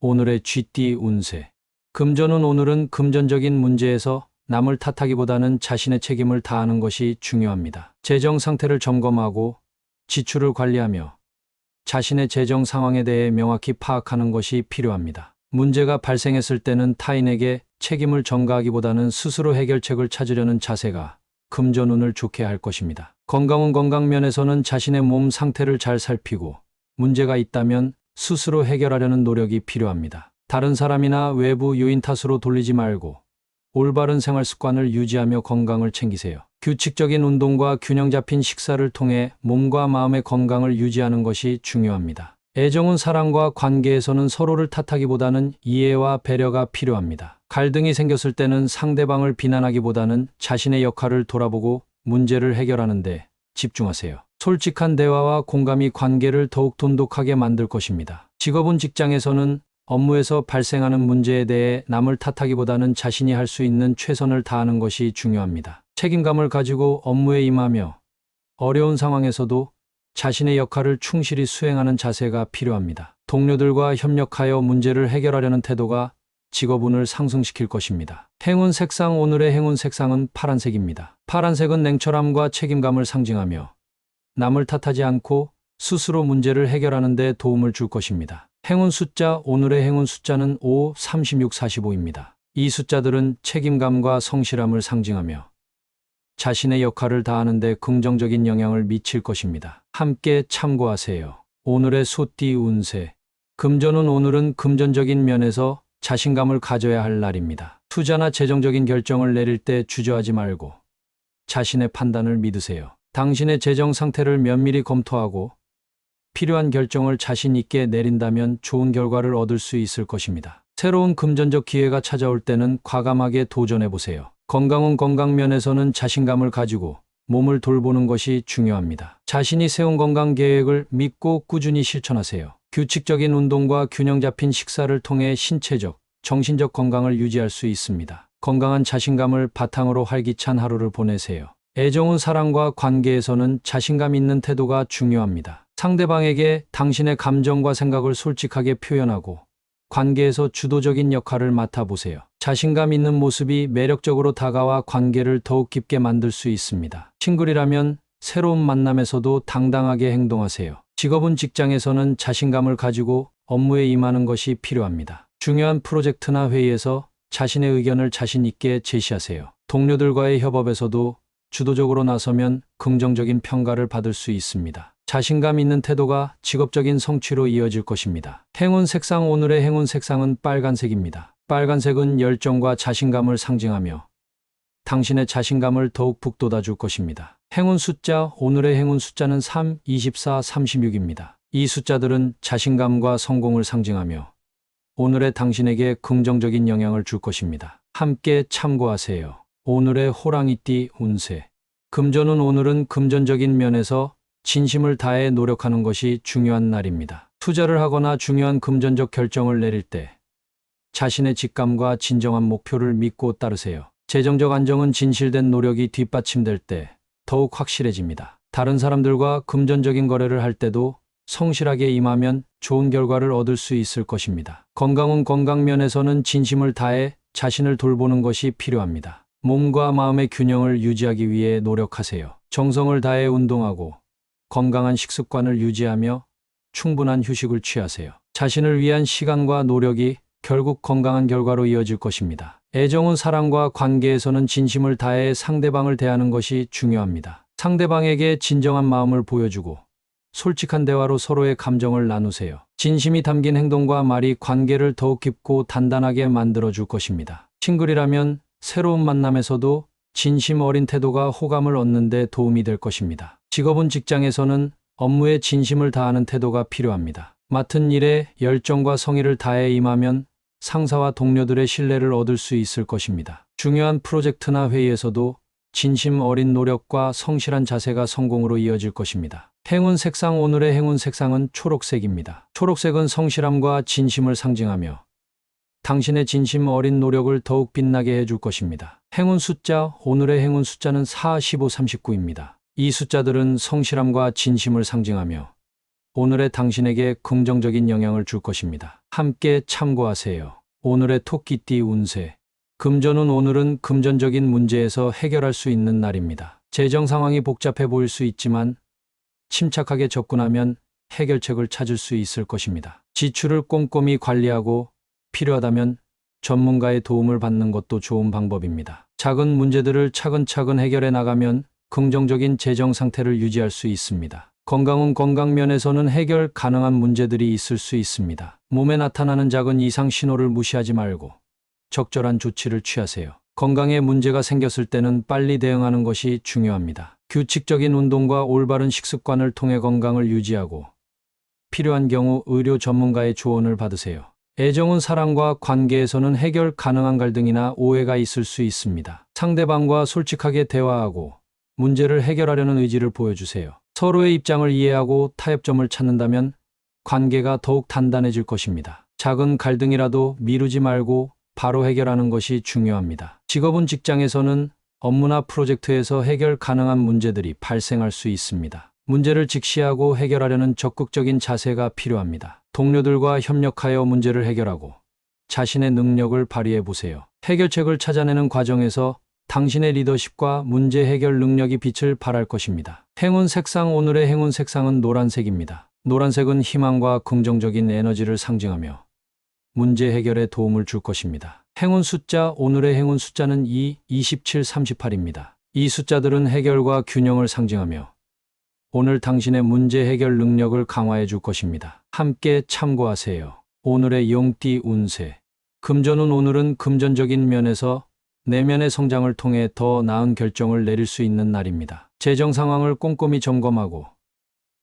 오늘의 쥐띠 운세. 금전운. 오늘은 금전적인 문제에서 남을 탓하기보다는 자신의 책임을 다하는 것이 중요합니다. 재정 상태를 점검하고 지출을 관리하며 자신의 재정 상황에 대해 명확히 파악하는 것이 필요합니다. 문제가 발생했을 때는 타인에게 책임을 전가하기보다는 스스로 해결책을 찾으려는 자세가 금전운을 좋게 할 것입니다. 건강운. 건강면에서는 자신의 몸 상태를 잘 살피고 문제가 있다면 스스로 해결하려는 노력이 필요합니다. 다른 사람이나 외부 요인 탓으로 돌리지 말고 올바른 생활 습관을 유지하며 건강을 챙기세요. 규칙적인 운동과 균형 잡힌 식사를 통해 몸과 마음의 건강을 유지하는 것이 중요합니다. 애정은. 사랑과 관계에서는 서로를 탓하기보다는 이해와 배려가 필요합니다. 갈등이 생겼을 때는 상대방을 비난하기보다는 자신의 역할을 돌아보고 문제를 해결하는 데 집중하세요. 솔직한 대화와 공감이 관계를 더욱 돈독하게 만들 것입니다. 직업은. 직장에서는 업무에서 발생하는 문제에 대해 남을 탓하기보다는 자신이 할 수 있는 최선을 다하는 것이 중요합니다. 책임감을 가지고 업무에 임하며 어려운 상황에서도 자신의 역할을 충실히 수행하는 자세가 필요합니다. 동료들과 협력하여 문제를 해결하려는 태도가 직업운을 상승시킬 것입니다. 행운 색상. 오늘의 행운 색상은 파란색입니다. 파란색은 냉철함과 책임감을 상징하며 남을 탓하지 않고 스스로 문제를 해결하는 데 도움을 줄 것입니다. 행운 숫자. 오늘의 행운 숫자는 5, 36, 45입니다. 이 숫자들은 책임감과 성실함을 상징하며 자신의 역할을 다하는 데 긍정적인 영향을 미칠 것입니다. 함께 참고하세요. 오늘의 소띠 운세. 금전운. 오늘은 금전적인 면에서 자신감을 가져야 할 날입니다. 투자나 재정적인 결정을 내릴 때 주저하지 말고 자신의 판단을 믿으세요. 당신의 재정 상태를 면밀히 검토하고 필요한 결정을 자신 있게 내린다면 좋은 결과를 얻을 수 있을 것입니다. 새로운 금전적 기회가 찾아올 때는 과감하게 도전해 보세요. 건강운. 건강면에서는 자신감을 가지고 몸을 돌보는 것이 중요합니다. 자신이 세운 건강 계획을 믿고 꾸준히 실천하세요. 규칙적인 운동과 균형 잡힌 식사를 통해 신체적, 정신적 건강을 유지할 수 있습니다. 건강한 자신감을 바탕으로 활기찬 하루를 보내세요. 애정은. 사랑과 관계에서는 자신감 있는 태도가 중요합니다. 상대방에게 당신의 감정과 생각을 솔직하게 표현하고 관계에서 주도적인 역할을 맡아보세요. 자신감 있는 모습이 매력적으로 다가와 관계를 더욱 깊게 만들 수 있습니다. 싱글이라면 새로운 만남에서도 당당하게 행동하세요. 직업은. 직장에서는 자신감을 가지고 업무에 임하는 것이 필요합니다. 중요한 프로젝트나 회의에서 자신의 의견을 자신 있게 제시하세요. 동료들과의 협업에서도 주도적으로 나서면 긍정적인 평가를 받을 수 있습니다. 자신감 있는 태도가 직업적인 성취로 이어질 것입니다. 행운 색상. 오늘의 행운 색상은 빨간색입니다. 빨간색은 열정과 자신감을 상징하며 당신의 자신감을 더욱 북돋아 줄 것입니다. 행운 숫자. 오늘의 행운 숫자는 3, 24, 36입니다. 이 숫자들은 자신감과 성공을 상징하며 오늘의 당신에게 긍정적인 영향을 줄 것입니다. 함께 참고하세요. 오늘의 호랑이띠 운세. 금전운. 오늘은 금전적인 면에서 진심을 다해 노력하는 것이 중요한 날입니다. 투자를 하거나 중요한 금전적 결정을 내릴 때 자신의 직감과 진정한 목표를 믿고 따르세요. 재정적 안정은 진실된 노력이 뒷받침될 때 더욱 확실해집니다. 다른 사람들과 금전적인 거래를 할 때도 성실하게 임하면 좋은 결과를 얻을 수 있을 것입니다. 건강은. 건강면에서는 진심을 다해 자신을 돌보는 것이 필요합니다. 몸과 마음의 균형을 유지하기 위해 노력하세요. 정성을 다해 운동하고 건강한 식습관을 유지하며 충분한 휴식을 취하세요. 자신을 위한 시간과 노력이 결국 건강한 결과로 이어질 것입니다. 애정은. 사랑과 관계에서는 진심을 다해 상대방을 대하는 것이 중요합니다. 상대방에게 진정한 마음을 보여주고 솔직한 대화로 서로의 감정을 나누세요. 진심이 담긴 행동과 말이 관계를 더욱 깊고 단단하게 만들어 줄 것입니다. 싱글이라면 새로운 만남에서도 진심 어린 태도가 호감을 얻는 데 도움이 될 것입니다. 직업은. 직장에서는 업무에 진심을 다하는 태도가 필요합니다. 맡은 일에 열정과 성의를 다해 임하면 상사와 동료들의 신뢰를 얻을 수 있을 것입니다. 중요한 프로젝트나 회의에서도 진심 어린 노력과 성실한 자세가 성공으로 이어질 것입니다. 행운 색상. 오늘의 행운 색상은 초록색입니다. 초록색은 성실함과 진심을 상징하며 당신의 진심 어린 노력을 더욱 빛나게 해줄 것입니다. 행운 숫자. 오늘의 행운 숫자는 4, 15, 39입니다. 이 숫자들은 성실함과 진심을 상징하며 오늘의 당신에게 긍정적인 영향을 줄 것입니다. 함께 참고하세요. 오늘의 토끼띠 운세. 금전운. 오늘은 금전적인 문제에서 해결할 수 있는 날입니다. 재정 상황이 복잡해 보일 수 있지만 침착하게 접근하면 해결책을 찾을 수 있을 것입니다. 지출을 꼼꼼히 관리하고 필요하다면 전문가의 도움을 받는 것도 좋은 방법입니다. 작은 문제들을 차근차근 해결해 나가면 긍정적인 재정 상태를 유지할 수 있습니다. 건강은. 건강 면에서는 해결 가능한 문제들이 있을 수 있습니다. 몸에 나타나는 작은 이상 신호를 무시하지 말고 적절한 조치를 취하세요. 건강에 문제가 생겼을 때는 빨리 대응하는 것이 중요합니다. 규칙적인 운동과 올바른 식습관을 통해 건강을 유지하고 필요한 경우 의료 전문가의 조언을 받으세요. 애정은. 사랑과 관계에서는 해결 가능한 갈등이나 오해가 있을 수 있습니다. 상대방과 솔직하게 대화하고 문제를 해결하려는 의지를 보여주세요. 서로의 입장을 이해하고 타협점을 찾는다면 관계가 더욱 단단해질 것입니다. 작은 갈등이라도 미루지 말고 바로 해결하는 것이 중요합니다. 직업은. 직장에서는 업무나 프로젝트에서 해결 가능한 문제들이 발생할 수 있습니다. 문제를 직시하고 해결하려는 적극적인 자세가 필요합니다. 동료들과 협력하여 문제를 해결하고 자신의 능력을 발휘해 보세요. 해결책을 찾아내는 과정에서 당신의 리더십과 문제 해결 능력이 빛을 발할 것입니다. 행운 색상. 오늘의 행운 색상은 노란색입니다. 노란색은 희망과 긍정적인 에너지를 상징하며 문제 해결에 도움을 줄 것입니다. 행운 숫자. 오늘의 행운 숫자는 2, 27, 38입니다. 이 숫자들은 해결과 균형을 상징하며 오늘 당신의 문제 해결 능력을 강화해 줄 것입니다. 함께 참고하세요. 오늘의 용띠 운세. 금전운. 오늘은 금전적인 면에서 내면의 성장을 통해 더 나은 결정을 내릴 수 있는 날입니다. 재정 상황을 꼼꼼히 점검하고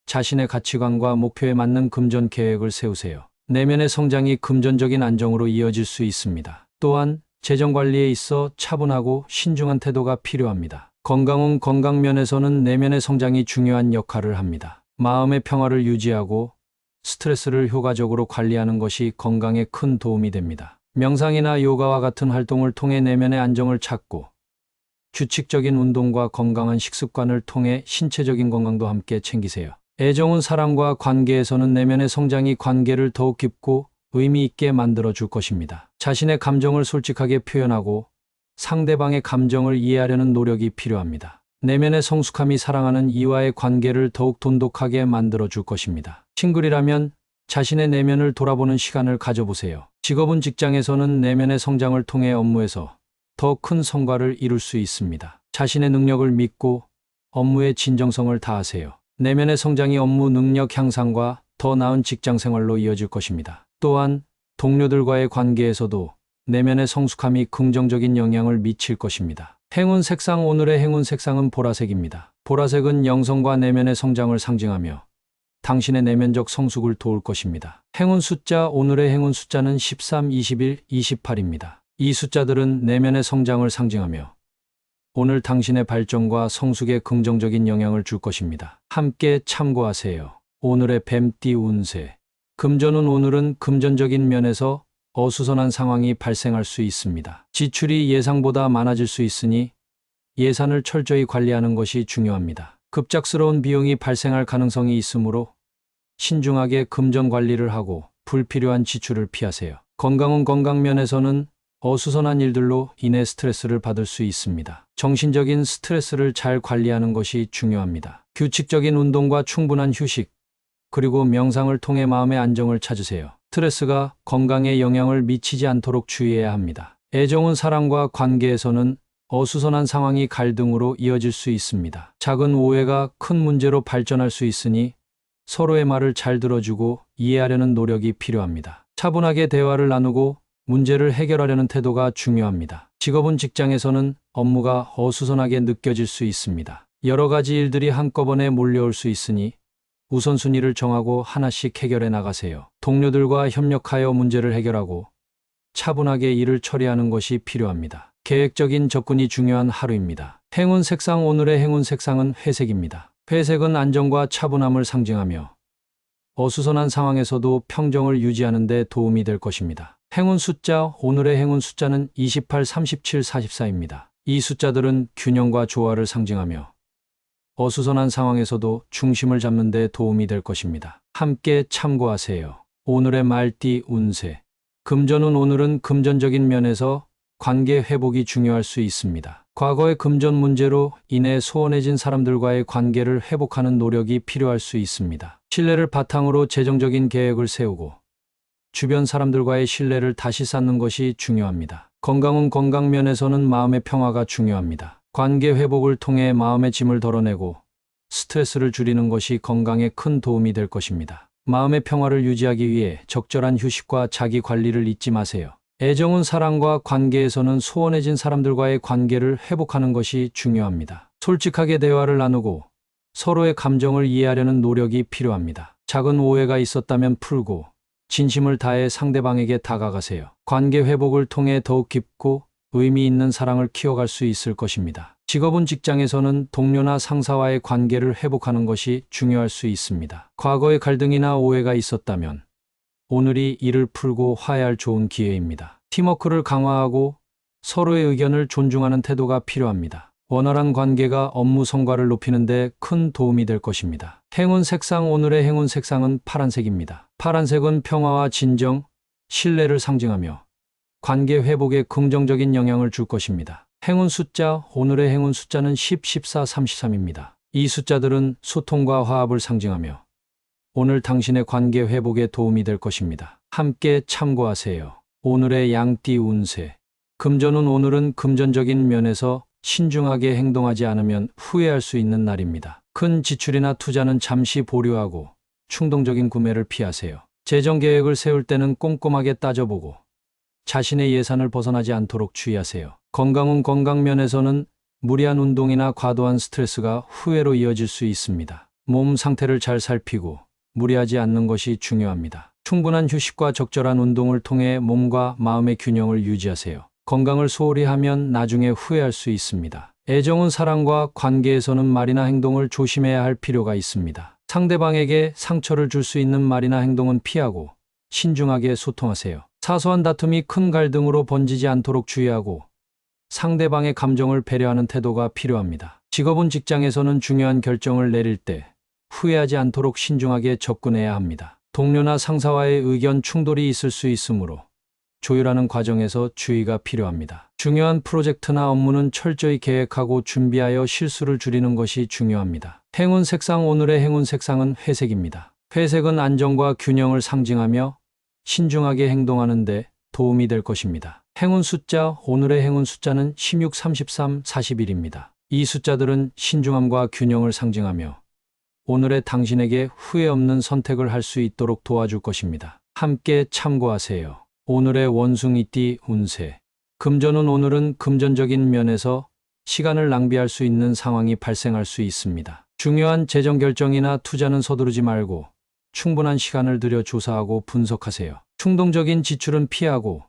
자신의 가치관과 목표에 맞는 금전 계획을 세우세요. 내면의 성장이 금전적인 안정으로 이어질 수 있습니다. 또한 재정 관리에 있어 차분하고 신중한 태도가 필요합니다. 건강운. 건강 면에서는 내면의 성장이 중요한 역할을 합니다. 마음의 평화를 유지하고 스트레스를 효과적으로 관리하는 것이 건강에 큰 도움이 됩니다. 명상이나 요가와 같은 활동을 통해 내면의 안정을 찾고 규칙적인 운동과 건강한 식습관을 통해 신체적인 건강도 함께 챙기세요. 애정은. 사랑과 관계에서는 내면의 성장이 관계를 더욱 깊고 의미 있게 만들어 줄 것입니다. 자신의 감정을 솔직하게 표현하고 상대방의 감정을 이해하려는 노력이 필요합니다. 내면의 성숙함이 사랑하는 이와의 관계를 더욱 돈독하게 만들어 줄 것입니다. 싱글이라면 자신의 내면을 돌아보는 시간을 가져보세요. 직업은. 직장에서는 내면의 성장을 통해 업무에서 더 큰 성과를 이룰 수 있습니다. 자신의 능력을 믿고 업무에 진정성을 다하세요. 내면의 성장이 업무 능력 향상과 더 나은 직장 생활로 이어질 것입니다. 또한 동료들과의 관계에서도 내면의 성숙함이 긍정적인 영향을 미칠 것입니다. 행운 색상. 오늘의 행운 색상은 보라색입니다. 보라색은 영성과 내면의 성장을 상징하며 당신의 내면적 성숙을 도울 것입니다. 행운 숫자. 오늘의 행운 숫자는 13, 21, 28입니다. 이 숫자들은 내면의 성장을 상징하며 오늘 당신의 발전과 성숙에 긍정적인 영향을 줄 것입니다. 함께 참고하세요. 오늘의 뱀띠 운세. 금전운. 오늘은 금전적인 면에서 어수선한 상황이 발생할 수 있습니다. 지출이 예상보다 많아질 수 있으니 예산을 철저히 관리하는 것이 중요합니다. 급작스러운 비용이 발생할 가능성이 있으므로 신중하게 금전 관리를 하고 불필요한 지출을 피하세요. 건강은. 건강 면에서는 어수선한 일들로 인해 스트레스를 받을 수 있습니다. 정신적인 스트레스를 잘 관리하는 것이 중요합니다. 규칙적인 운동과 충분한 휴식, 그리고 명상을 통해 마음의 안정을 찾으세요. 스트레스가 건강에 영향을 미치지 않도록 주의해야 합니다. 애정은. 사랑과 관계에서는 어수선한 상황이 갈등으로 이어질 수 있습니다. 작은 오해가 큰 문제로 발전할 수 있으니 서로의 말을 잘 들어주고 이해하려는 노력이 필요합니다. 차분하게 대화를 나누고 문제를 해결하려는 태도가 중요합니다. 직업은. 직장에서는 업무가 어수선하게 느껴질 수 있습니다. 여러 가지 일들이 한꺼번에 몰려올 수 있으니 우선순위를 정하고 하나씩 해결해 나가세요. 동료들과 협력하여 문제를 해결하고 차분하게 일을 처리하는 것이 필요합니다. 계획적인 접근이 중요한 하루입니다. 행운 색상. 오늘의 행운 색상은 회색입니다. 회색은 안정과 차분함을 상징하며 어수선한 상황에서도 평정을 유지하는 데 도움이 될 것입니다. 행운 숫자. 오늘의 행운 숫자는 28, 37, 44입니다. 이 숫자들은 균형과 조화를 상징하며 어수선한 상황에서도 중심을 잡는 데 도움이 될 것입니다. 함께 참고하세요. 오늘의 말띠 운세. 금전운. 오늘은 금전적인 면에서 관계 회복이 중요할 수 있습니다. 과거의 금전 문제로 인해 소원해진 사람들과의 관계를 회복하는 노력이 필요할 수 있습니다. 신뢰를 바탕으로 재정적인 계획을 세우고 주변 사람들과의 신뢰를 다시 쌓는 것이 중요합니다. 건강은. 건강 면에서는 마음의 평화가 중요합니다. 관계 회복을 통해 마음의 짐을 덜어내고 스트레스를 줄이는 것이 건강에 큰 도움이 될 것입니다. 마음의 평화를 유지하기 위해 적절한 휴식과 자기 관리를 잊지 마세요. 애정은. 사랑과 관계에서는 소원해진 사람들과의 관계를 회복하는 것이 중요합니다. 솔직하게 대화를 나누고 서로의 감정을 이해하려는 노력이 필요합니다. 작은 오해가 있었다면 풀고 진심을 다해 상대방에게 다가가세요. 관계 회복을 통해 더욱 깊고 의미 있는 사랑을 키워갈 수 있을 것입니다. 직업은. 직장에서는 동료나 상사와의 관계를 회복하는 것이 중요할 수 있습니다. 과거의 갈등이나 오해가 있었다면 오늘이 이를 풀고 화해할 좋은 기회입니다. 팀워크를 강화하고 서로의 의견을 존중하는 태도가 필요합니다. 원활한 관계가 업무 성과를 높이는 데 큰 도움이 될 것입니다. 행운 색상. 오늘의 행운 색상은 파란색입니다. 파란색은 평화와 진정, 신뢰를 상징하며 관계 회복에 긍정적인 영향을 줄 것입니다. 행운 숫자. 오늘의 행운 숫자는 10, 14, 33입니다. 이 숫자들은 소통과 화합을 상징하며 오늘 당신의 관계 회복에 도움이 될 것입니다. 함께 참고하세요. 오늘의 양띠 운세. 금전운. 오늘은 금전적인 면에서 신중하게 행동하지 않으면 후회할 수 있는 날입니다. 큰 지출이나 투자는 잠시 보류하고 충동적인 구매를 피하세요. 재정 계획을 세울 때는 꼼꼼하게 따져보고 자신의 예산을 벗어나지 않도록 주의하세요. 건강은. 건강 면에서는 무리한 운동이나 과도한 스트레스가 후회로 이어질 수 있습니다. 몸 상태를 잘 살피고 무리하지 않는 것이 중요합니다. 충분한 휴식과 적절한 운동을 통해 몸과 마음의 균형을 유지하세요. 건강을 소홀히 하면 나중에 후회할 수 있습니다. 애정은. 사랑과 관계에서는 말이나 행동을 조심해야 할 필요가 있습니다. 상대방에게 상처를 줄 수 있는 말이나 행동은 피하고 신중하게 소통하세요. 사소한 다툼이 큰 갈등으로 번지지 않도록 주의하고 상대방의 감정을 배려하는 태도가 필요합니다. 직업은. 직장에서는 중요한 결정을 내릴 때 후회하지 않도록 신중하게 접근해야 합니다. 동료나 상사와의 의견 충돌이 있을 수 있으므로 조율하는 과정에서 주의가 필요합니다. 중요한 프로젝트나 업무는 철저히 계획하고 준비하여 실수를 줄이는 것이 중요합니다. 행운 색상. 오늘의 행운 색상은 회색입니다. 회색은 안정과 균형을 상징하며 신중하게 행동하는 데 도움이 될 것입니다. 행운 숫자. 오늘의 행운 숫자는 16, 33, 41입니다. 이 숫자들은 신중함과 균형을 상징하며 오늘의 당신에게 후회 없는 선택을 할 수 있도록 도와줄 것입니다. 함께 참고하세요. 오늘의 원숭이띠 운세. 금전운. 오늘은 금전적인 면에서 시간을 낭비할 수 있는 상황이 발생할 수 있습니다. 중요한 재정 결정이나 투자는 서두르지 말고 충분한 시간을 들여 조사하고 분석하세요. 충동적인 지출은 피하고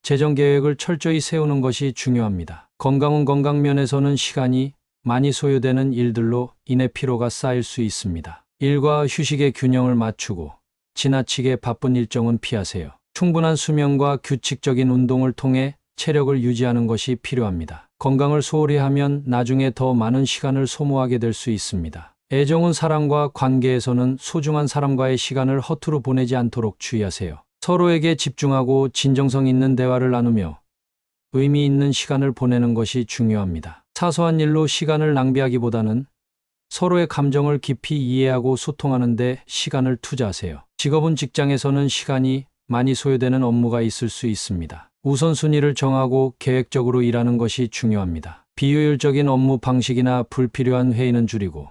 재정 계획을 철저히 세우는 것이 중요합니다. 건강은. 건강 면에서는 시간이 많이 소요되는 일들로 인해 피로가 쌓일 수 있습니다. 일과 휴식의 균형을 맞추고 지나치게 바쁜 일정은 피하세요. 충분한 수면과 규칙적인 운동을 통해 체력을 유지하는 것이 필요합니다. 건강을 소홀히 하면 나중에 더 많은 시간을 소모하게 될 수 있습니다. 애정은. 사랑과 관계에서는 소중한 사람과의 시간을 허투루 보내지 않도록 주의하세요. 서로에게 집중하고 진정성 있는 대화를 나누며 의미 있는 시간을 보내는 것이 중요합니다. 사소한 일로 시간을 낭비하기보다는 서로의 감정을 깊이 이해하고 소통하는 데 시간을 투자하세요. 직업은. 직장에서는 시간이 많이 소요되는 업무가 있을 수 있습니다. 우선순위를 정하고 계획적으로 일하는 것이 중요합니다. 비효율적인 업무 방식이나 불필요한 회의는 줄이고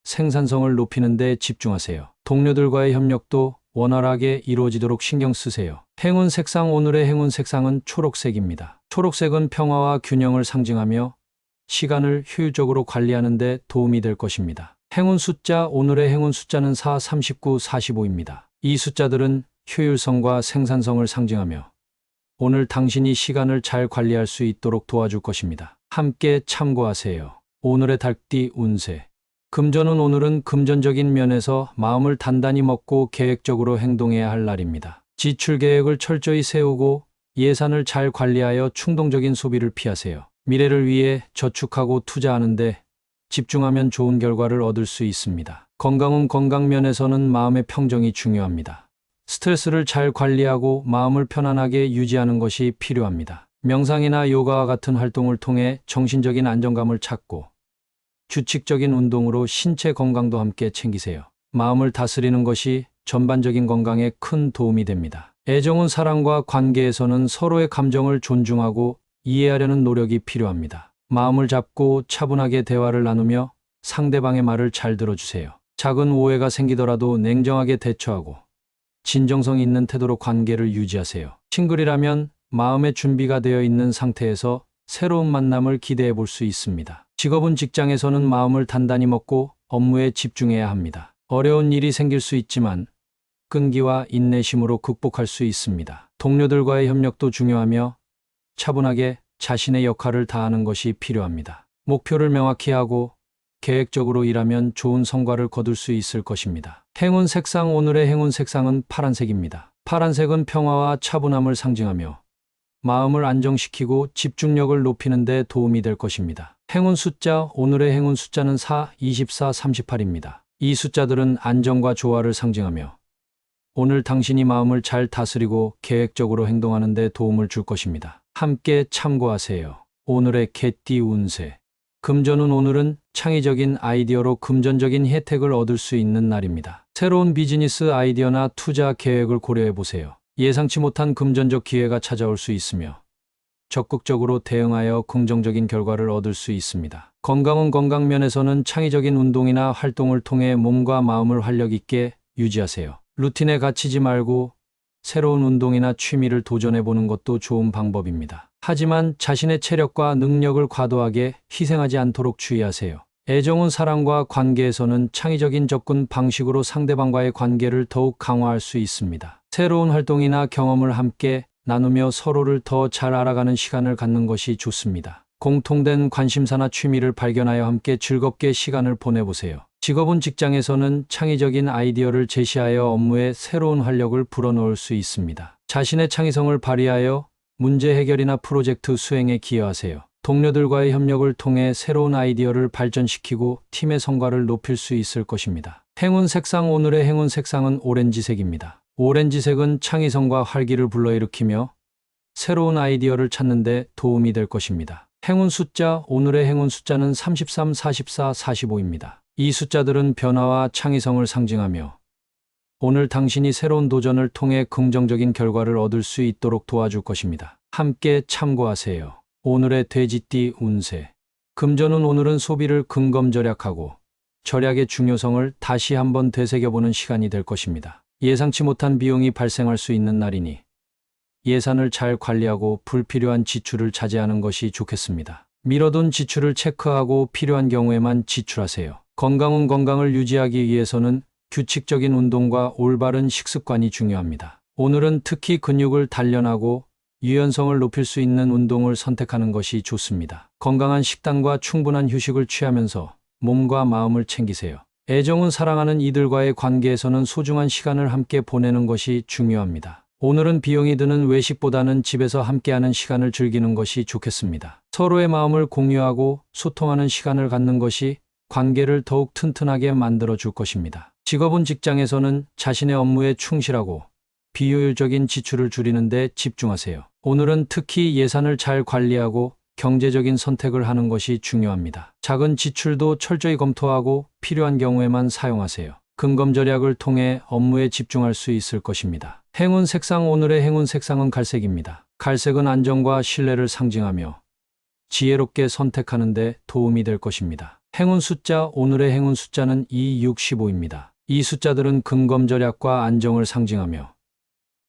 생산성을 높이는 데 집중하세요. 동료들과의 협력도 원활하게 이루어지도록 신경 쓰세요. 행운 색상. 오늘의 행운 색상은 초록색입니다. 초록색은 평화와 균형을 상징하며 시간을 효율적으로 관리하는 데 도움이 될 것입니다. 행운 숫자. 오늘의 행운 숫자는 4, 39, 45입니다. 이 숫자들은 효율성과 생산성을 상징하며 오늘 당신이 시간을 잘 관리할 수 있도록 도와줄 것입니다. 함께 참고하세요. 오늘의 달띠 운세. 금전운. 오늘은 금전적인 면에서 마음을 단단히 먹고 계획적으로 행동해야 할 날입니다. 지출 계획을 철저히 세우고 예산을 잘 관리하여 충동적인 소비를 피하세요. 미래를 위해 저축하고 투자하는데 집중하면 좋은 결과를 얻을 수 있습니다. 건강은 건강 면에서는 마음의 평정이 중요합니다. 스트레스를 잘 관리하고 마음을 편안하게 유지하는 것이 필요합니다. 명상이나 요가와 같은 활동을 통해 정신적인 안정감을 찾고 규칙적인 운동으로 신체 건강도 함께 챙기세요. 마음을 다스리는 것이 전반적인 건강에 큰 도움이 됩니다. 애정은 사랑과 관계에서는 서로의 감정을 존중하고 이해하려는 노력이 필요합니다. 마음을 잡고 차분하게 대화를 나누며 상대방의 말을 잘 들어주세요. 작은 오해가 생기더라도 냉정하게 대처하고 진정성 있는 태도로 관계를 유지하세요. 싱글이라면 마음의 준비가 되어 있는 상태에서 새로운 만남을 기대해 볼 수 있습니다. 직업은 직장에서는 마음을 단단히 먹고 업무에 집중해야 합니다. 어려운 일이 생길 수 있지만 끈기와 인내심으로 극복할 수 있습니다. 동료들과의 협력도 중요하며 차분하게 자신의 역할을 다하는 것이 필요합니다. 목표를 명확히 하고 계획적으로 일하면 좋은 성과를 거둘 수 있을 것입니다. 행운 색상. 오늘의 행운 색상은 파란색입니다. 파란색은 평화와 차분함을 상징하며 마음을 안정시키고 집중력을 높이는 데 도움이 될 것입니다. 행운 숫자. 오늘의 행운 숫자는 4, 24, 38입니다. 이 숫자들은 안정과 조화를 상징하며 오늘 당신이 마음을 잘 다스리고 계획적으로 행동하는 데 도움을 줄 것입니다. 함께 참고하세요. 오늘의 개띠 운세. 금전운. 오늘은 창의적인 아이디어로 금전적인 혜택을 얻을 수 있는 날입니다. 새로운 비즈니스 아이디어나 투자 계획을 고려해 보세요. 예상치 못한 금전적 기회가 찾아올 수 있으며 적극적으로 대응하여 긍정적인 결과를 얻을 수 있습니다. 건강은 건강 면에서는 창의적인 운동이나 활동을 통해 몸과 마음을 활력 있게 유지하세요. 루틴에 갇히지 말고 새로운 운동이나 취미를 도전해 보는 것도 좋은 방법입니다. 하지만 자신의 체력과 능력을 과도하게 희생하지 않도록 주의하세요. 애정은 사랑과 관계에서는 창의적인 접근 방식으로 상대방과의 관계를 더욱 강화할 수 있습니다. 새로운 활동이나 경험을 함께 나누며 서로를 더 잘 알아가는 시간을 갖는 것이 좋습니다. 공통된 관심사나 취미를 발견하여 함께 즐겁게 시간을 보내보세요. 직업은 직장에서는 창의적인 아이디어를 제시하여 업무에 새로운 활력을 불어넣을 수 있습니다. 자신의 창의성을 발휘하여 문제 해결이나 프로젝트 수행에 기여하세요. 동료들과의 협력을 통해 새로운 아이디어를 발전시키고 팀의 성과를 높일 수 있을 것입니다. 행운 색상. 오늘의 행운 색상은 오렌지색입니다. 오렌지색은 창의성과 활기를 불러일으키며 새로운 아이디어를 찾는 데 도움이 될 것입니다. 행운 숫자. 오늘의 행운 숫자는 33, 44, 45입니다. 이 숫자들은 변화와 창의성을 상징하며 오늘 당신이 새로운 도전을 통해 긍정적인 결과를 얻을 수 있도록 도와줄 것입니다. 함께 참고하세요. 오늘의 돼지띠 운세. 금전운. 오늘은 소비를 근검절약하고 절약의 중요성을 다시 한번 되새겨보는 시간이 될 것입니다. 예상치 못한 비용이 발생할 수 있는 날이니 예산을 잘 관리하고 불필요한 지출을 자제하는 것이 좋겠습니다. 미뤄둔 지출을 체크하고 필요한 경우에만 지출하세요. 건강은 건강을 유지하기 위해서는 규칙적인 운동과 올바른 식습관이 중요합니다. 오늘은 특히 근육을 단련하고 유연성을 높일 수 있는 운동을 선택하는 것이 좋습니다. 건강한 식단과 충분한 휴식을 취하면서 몸과 마음을 챙기세요. 애정은 사랑하는 이들과의 관계에서는 소중한 시간을 함께 보내는 것이 중요합니다. 오늘은 비용이 드는 외식보다는 집에서 함께하는 시간을 즐기는 것이 좋겠습니다. 서로의 마음을 공유하고 소통하는 시간을 갖는 것이 관계를 더욱 튼튼하게 만들어 줄 것입니다. 직업은 직장에서는 자신의 업무에 충실하고 비효율적인 지출을 줄이는 데 집중하세요. 오늘은 특히 예산을 잘 관리하고 경제적인 선택을 하는 것이 중요합니다. 작은 지출도 철저히 검토하고 필요한 경우에만 사용하세요. 근검절약을 통해 업무에 집중할 수 있을 것입니다. 행운 색상. 오늘의 행운 색상은 갈색입니다. 갈색은 안정과 신뢰를 상징하며 지혜롭게 선택하는 데 도움이 될 것입니다. 행운 숫자. 오늘의 행운 숫자는 2, 6, 15입니다. 이 숫자들은 근검절약과 안정을 상징하며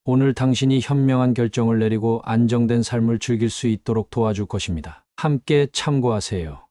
오늘 당신이 현명한 결정을 내리고 안정된 삶을 즐길 수 있도록 도와줄 것입니다. 함께 참고하세요.